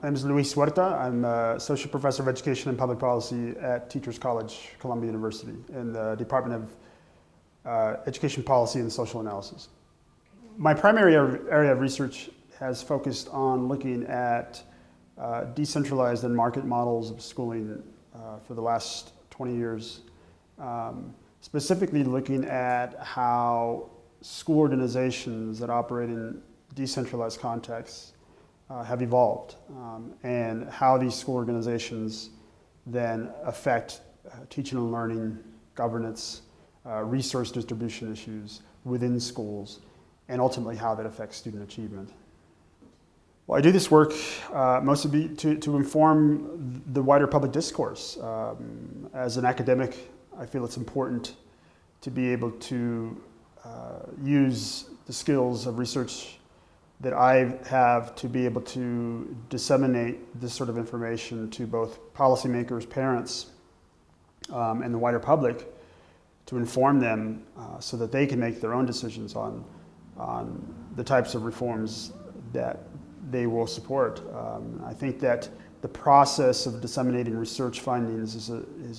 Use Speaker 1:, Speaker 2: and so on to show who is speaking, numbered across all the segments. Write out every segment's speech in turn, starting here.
Speaker 1: My name is Luis Huerta. I'm Associate Professor of Education and Public Policy at Teachers College, Columbia University, in the Department of Education Policy and Social Analysis. My primary area of research has focused on looking at decentralized and market models of schooling for the last 20 years, specifically looking at how school organizations that operate in decentralized contexts have evolved, and how these school organizations then affect teaching and learning, governance, resource distribution issues within schools, and ultimately how that affects student achievement. Well, I do this work mostly to inform the wider public discourse. As an academic, I feel it's important to be able to use the skills of research that I have to be able to disseminate this sort of information to both policymakers, parents, and the wider public, to inform them so that they can make their own decisions on the types of reforms that they will support. I think that the process of disseminating research findings is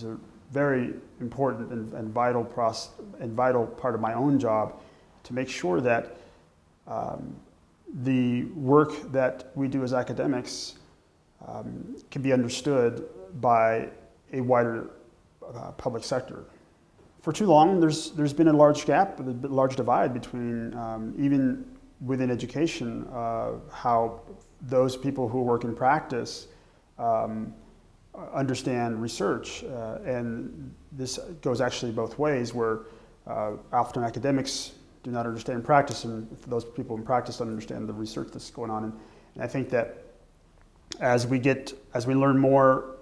Speaker 1: a very important and vital part of my own job, to make sure that the work that we do as academics can be understood by a wider public sector. For too long, there's been a large gap, a large divide between, even within education, how those people who work in practice understand research. And this goes actually both ways, where often academics do not understand practice, and those people in practice don't understand the research that's going on. And I think that as we learn more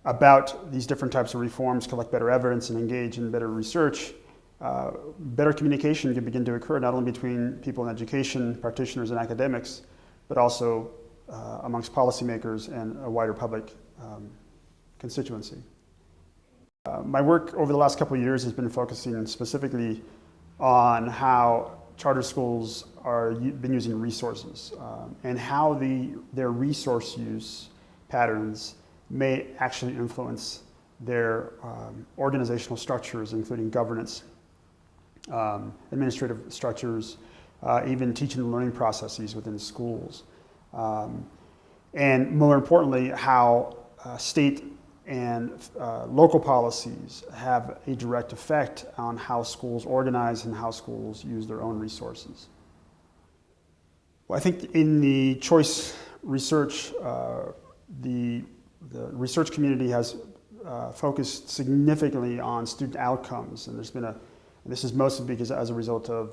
Speaker 1: about these different types of reforms, collect better evidence, and engage in better research, better communication can begin to occur, not only between people in education, practitioners and academics, but also amongst policymakers and a wider public constituency. My work over the last couple of years has been focusing specifically on how charter schools been using resources, and how their resource use patterns may actually influence their organizational structures, including governance, administrative structures, even teaching and learning processes within schools. And more importantly, how state and local policies have a direct effect on how schools organize and how schools use their own resources. Well, I think in the choice research, the research community has focused significantly on student outcomes, and this is mostly because as a result of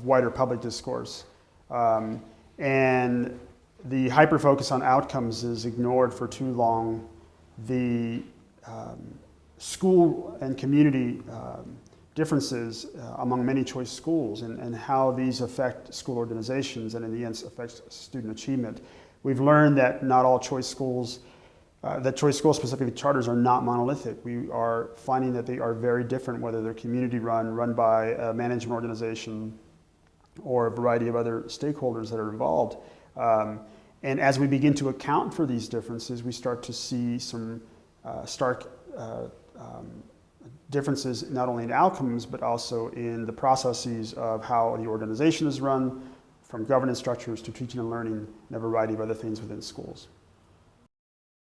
Speaker 1: wider public discourse. And the hyper-focus on outcomes is ignored for too long the school and community differences among many choice schools, and how these affect school organizations and in the end affect student achievement. We've learned that not all choice schools, specifically charters, are not monolithic. We are finding that they are very different, whether they're community run by a management organization, or a variety of other stakeholders that are involved. And as we begin to account for these differences, we start to see some stark differences, not only in outcomes, but also in the processes of how the organization is run, from governance structures to teaching and learning, and a variety of other things within schools.